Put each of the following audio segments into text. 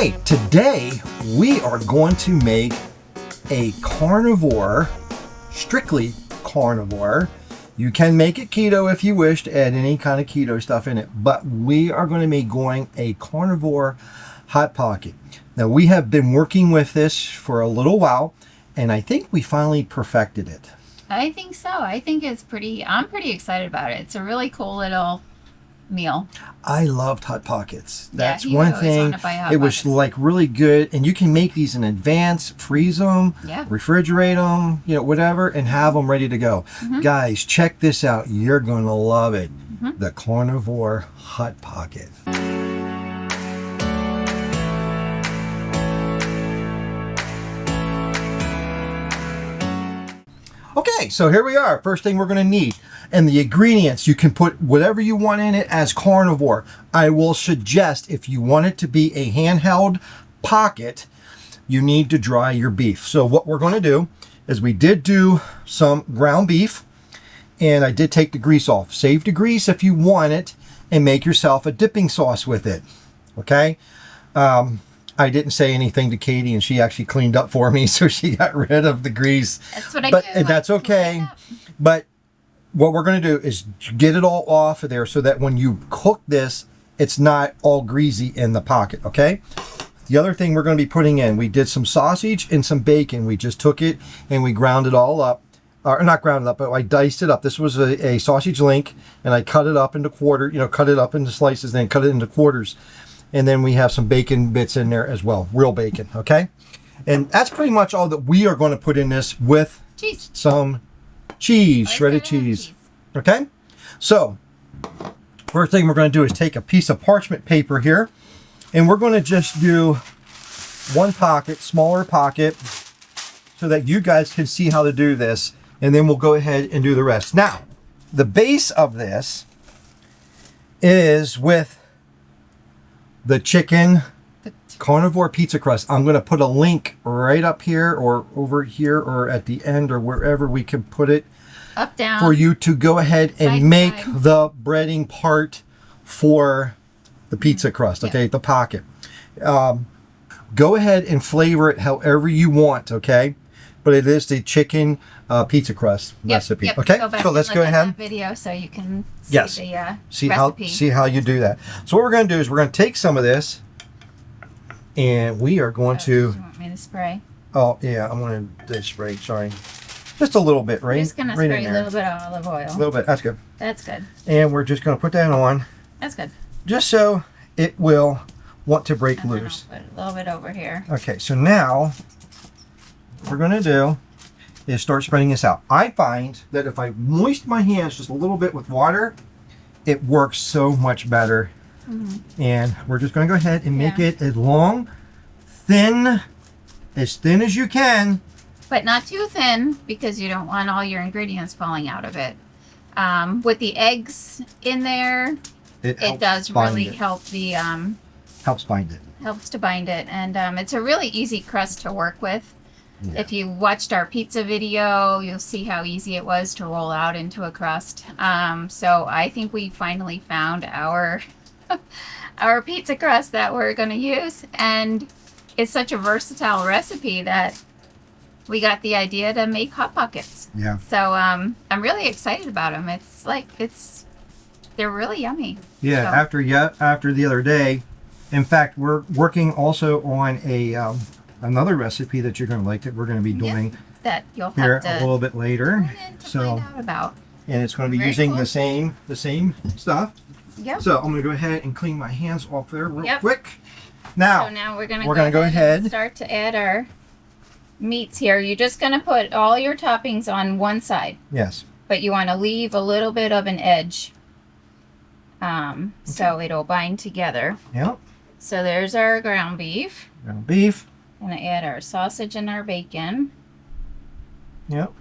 Okay, today we are going to make a carnivore, strictly carnivore. You can make it keto if you wish to add any kind of keto stuff in it, but we are going to be going a carnivore hot pocket. Now we have been working with this for a little while, and I think we finally perfected it. I think so. I think I'm pretty excited about it. It's a really cool little meal. I loved Hot Pockets. That's you one always thing. wanna buy Hot It was Pockets. like really good, and you can make these in advance, freeze them, Yeah. refrigerate them, whatever, and have them ready to go. Guys, check this out. You're going to love it. The Carnivore Hot Pocket. Okay, so here we are. First thing we're going to need. And the ingredients, you can put whatever you want in it as carnivore. I will suggest if you want it to be a handheld pocket, you need to dry your beef. So what we're going to do is we did do some ground beef, and I did take the grease off. Save the grease if you want it, and make yourself a dipping sauce with it. Okay? I didn't say anything to Katie, and she actually cleaned up for me, so she got rid of the grease. That's what I But do. and that's okay. But what we're going to do is get it all off of there so that when you cook this, it's not all greasy in the pocket, okay? The other thing we're going to be putting in, we did some sausage and some bacon. We just took it and we ground it all up. Or not ground it up, but I diced it up. This was a sausage link, and I cut it up into cut it up into slices, then cut it into quarters. And then we have some bacon bits in there as well, real bacon, okay? And that's pretty much all that we are going to put in this with Cheese. some cheese, shredded cheese. Okay? So, first thing we're going to do is take a piece of parchment paper here, and we're going to just do one pocket, smaller pocket, so that you guys can see how to do this, and then we'll go ahead and do the rest. Now, the base of this is with the chicken carnivore pizza crust. I'm going to put a link right up here or over here or at the end or wherever we can put it Up, down. for you to go ahead and Side, make side. the breading part for the pizza crust, okay? Yeah. The pocket. Go ahead and flavor it however you want, okay? But it is the chicken pizza crust recipe, Yep. okay? Go back So and let's look go at ahead. that video so you can see Yes. the See recipe. how you do that. So what we're going to do is we're going to take some of this, and we are going Do to. you want me to spray? Oh yeah, I'm going to spray. Sorry, just a little bit, right? I'm just gonna right in spray a there. little bit of olive oil. A little bit. That's good. That's good. And we're just going to put that on, That's good. just so it will want to break And then loose. I'll put a little bit over here. Okay, so now what we're going to do is start spreading this out. I find that if I moist my hands just a little bit with water, it works so much better. And we're just going to go ahead and make Yeah. it as long, as thin as you can. But not too thin because you don't want all your ingredients falling out of it. With the eggs in there, it helps does bind really it. help the Helps bind it. helps to bind it, and it's a really easy crust to work with. Yeah. If you watched our pizza video, you'll see how easy it was to roll out into a crust. So I think we finally found our our pizza crust that we're going to use, and it's such a versatile recipe that we got the idea to make Hot Pockets. Yeah. So I'm really excited about them. They're really yummy. Yeah. So- After the other day, in fact, we're working also on a another recipe that you're going to like that we're going to be doing That you'll here have to a little bit later. tune in to So, find out about. and it's going to be Very using cool. the same stuff. Yep. So I'm going to go ahead and clean my hands off there real Yep. quick. Now, So now we're gonna go ahead. and start to add our meats here. You're just gonna put all your toppings on one side, yes. but you want to leave a little bit of an edge, so it'll bind together. Yep. So there's our ground beef. Ground beef. Gonna add our sausage and our bacon. Yep.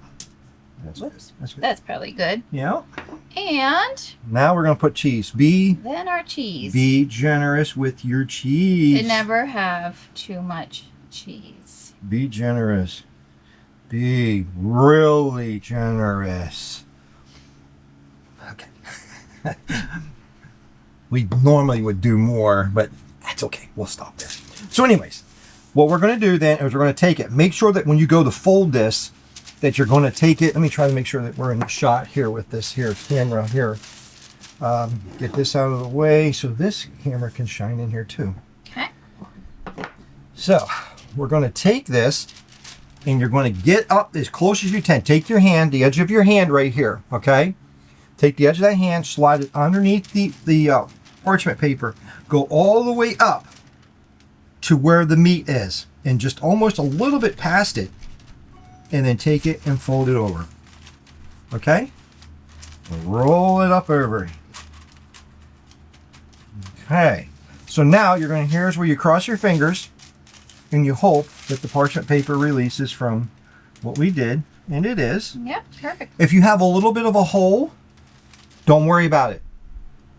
That's Whoops. good. That's good. That's probably good. Yep. And Now we're going to put cheese. then our cheese. Be generous with your cheese. You never have too much cheese. Be generous. Be really generous. Okay. We normally would do more, but that's okay. We'll stop there. So So anyways, what we're going to do then is we're going to take it. Make sure that when you go to fold this, that you're going to take it. Let me try to make sure that we're in the shot here with this here camera here. Get this out of the way so this camera can shine in here too. Okay. So we're going to take this and you're going to get up as close as you can. Take your hand, the edge of your hand right here, okay? Take the edge of that hand, slide it underneath the parchment paper, go all the way up to where the meat is and just almost a little bit past it, and then take it and fold it over, okay? Roll it up over. Okay, so now you're going to, here's where you cross your fingers and you hope that the parchment paper releases from what we did, and it is. Yep, perfect. If you have a little bit of a hole, don't worry about it.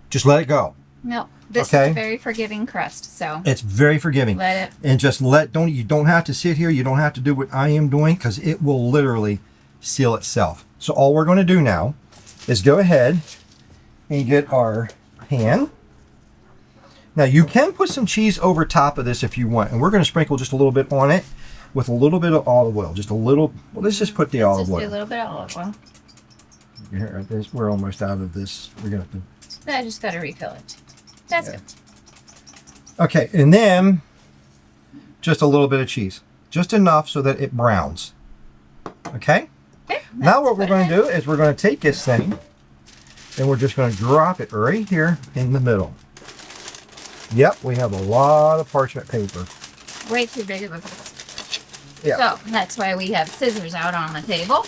Just let it go. No, this is Okay. a very forgiving crust, so It's very forgiving. let it. And just you don't have to sit here, you don't have to do what I am doing, because it will literally seal itself. So all we're going to do now is go ahead and get our pan. Now you can put some cheese over top of this if you want, and we're going to sprinkle just a little bit on it with a little bit of olive oil, just a little. Well, let's just put the olive Just do a oil. little bit of olive oil. Here, we're almost out of this. We're going to. I just got to refill it. That's Yeah. good. Okay, and then just a little bit of cheese, just enough so that it browns. Okay. Okay, Now what let's we're put going to do is we're going to take this thing and we're just going to drop it right here in the middle. Yep, we have a lot of parchment paper. way too big of a piece. Yeah. So that's why we have scissors out on the table.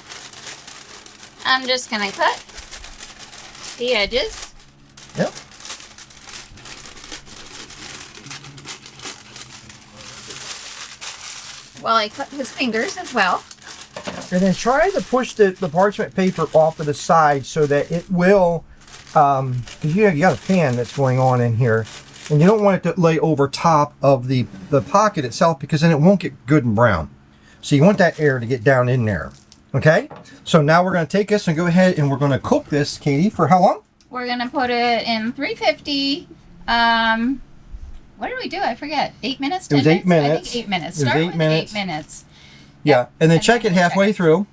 I'm just gonna cut the edges. Yep. While I cut his fingers as well. And then try to push the parchment paper off to the side so that it will, because you got a pan that's going on in here, and you don't want it to lay over top of the pocket itself, because then it won't get good and brown. So you want that air to get down in there. Okay? So now we're going to take this and go ahead and we're going to cook this, Katie, for how long? We're gonna put it in 350. What did we do? I forget. 8 minutes? It was 10 8 minutes. I think 8 minutes. It was Start 8 with minutes. 8 minutes. Yeah. And then And check then it we'll halfway check it. through.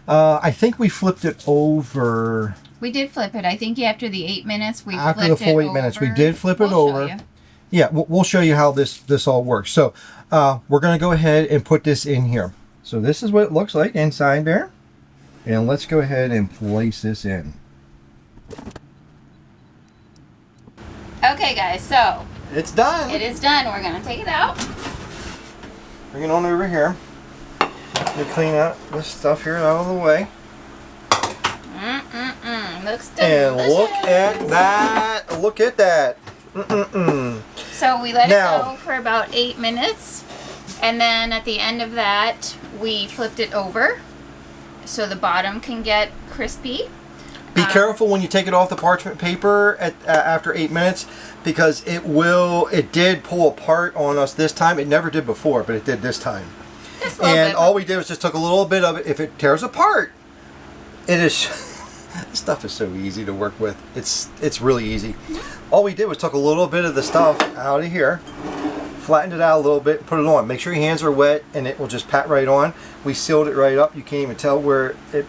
I think we flipped it over. We did flip it. I think after the 8 minutes, we After flipped the full it 8 minutes, we over. did flip it We'll show over. you. Yeah, we'll show you how this all works. So we're going to go ahead and put this in here. So this is what it looks like inside there. And let's go ahead and place this in. Okay, guys. So It's done. it is done. We're gonna take it out. Bring it on over here. We clean out this stuff here out of the way. Looks And delicious. look at that. Look at that. So we let Now- it go for about 8 minutes, and then at the end of that, we flipped it over so the bottom can get crispy. Be careful when you take it off the parchment paper at after 8 minutes, because it did pull apart on us this time. It never did before, but it did this time. Just a little And bit. all we did was just took a little bit of it. If it tears apart, it is this stuff is so easy to work with. It's really easy. All we did was took a little bit of the stuff out of here, flattened it out a little bit, put it on. Make sure your hands are wet, and it will just pat right on. We sealed it right up. You can't even tell where it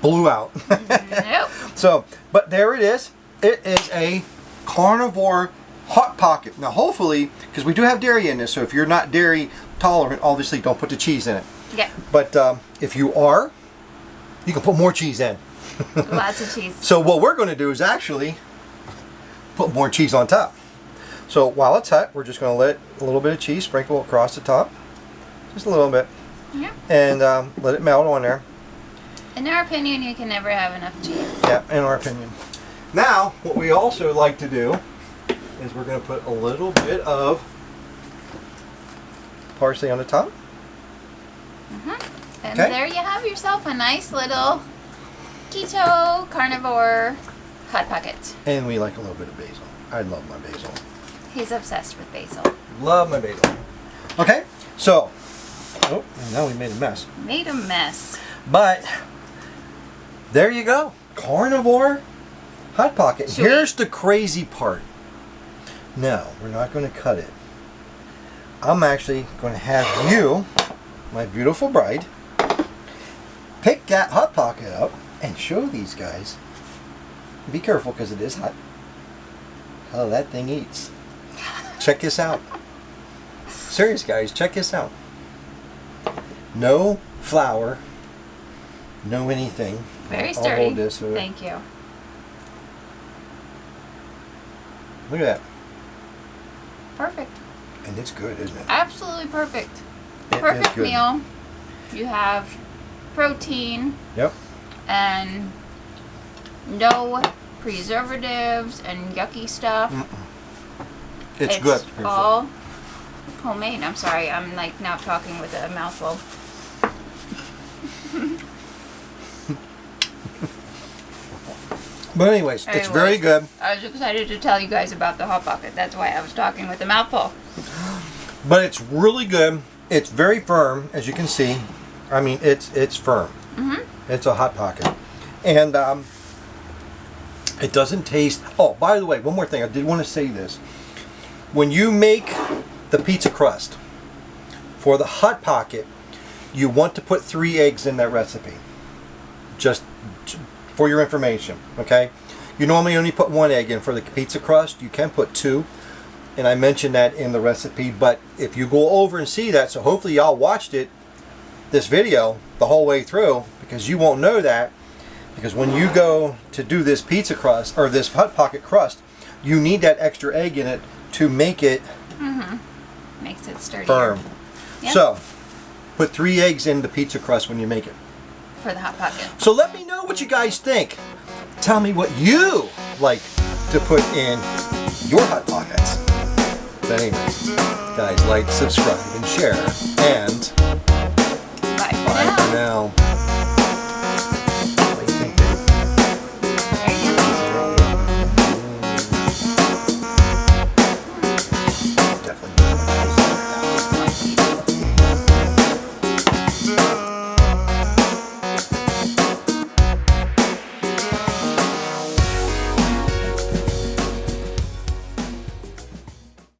blew out. Nope. So, but there it is. It is a Carnivore Hot Pocket. Now, hopefully, because we do have dairy in this, so if you're not dairy tolerant, obviously don't put the cheese in it. Yeah. But if you are, you can put more cheese in. Lots of cheese. So what we're going to do is actually put more cheese on top. So while it's hot, we're just going to let a little bit of cheese sprinkle across the top. Just a little bit. Yeah. And let it melt on there. In our opinion, you can never have enough cheese. Yeah, in our opinion. Now, what we also like to do is we're going to put a little bit of parsley on the top. And Okay. there you have yourself a nice little Keto Carnivore Hot Pocket. And we like a little bit of basil. I love my basil. He's obsessed with basil. Love my basil. Okay, so, oh, and now we made a mess. Made a mess. But, there you go. Carnivore Hot Pocket. Should we- Here's the crazy part. No, we're not going to cut it. I'm actually going to have you, my beautiful bride, pick that Hot Pocket up and show these guys. Be careful because it is hot. How that thing eats. Check this out. Serious guys, check this out. No flour, no anything. Very sturdy. I'll hold this. Thank you. Look at that. Perfect. And it's good, isn't it? Absolutely perfect. It is Perfect good. meal. You have protein. Yep. And no preservatives and yucky stuff. It's good. All homemade. I'm sorry, I'm like now talking with a mouthful. But anyways, it's very good. I was excited to tell you guys about the Hot Pocket. That's why I was talking with a mouthful. But it's really good. It's very firm, as you can see. I mean, it's firm. It's a Hot Pocket. And it doesn't taste... Oh, by the way, one more thing. I did want to say this. When you make the pizza crust for the Hot Pocket, you want to put 3 eggs in that recipe. Just for your information, okay? You normally only put 1 egg in for the pizza crust. You can put 2, and I mentioned that in the recipe. But if you go over and see that, so hopefully y'all watched this video the whole way through, because you won't know that. Because when you go to do this pizza crust, or this Hot Pocket crust, you need that extra egg in it to make it Makes it sturdier. firm. Yep. So, put 3 eggs in the pizza crust when you make it. For the Hot Pocket. So let me know what you guys think. Tell me what you like to put in your Hot Pockets. But anyway, guys, like, subscribe, and share. And Bye bye for now.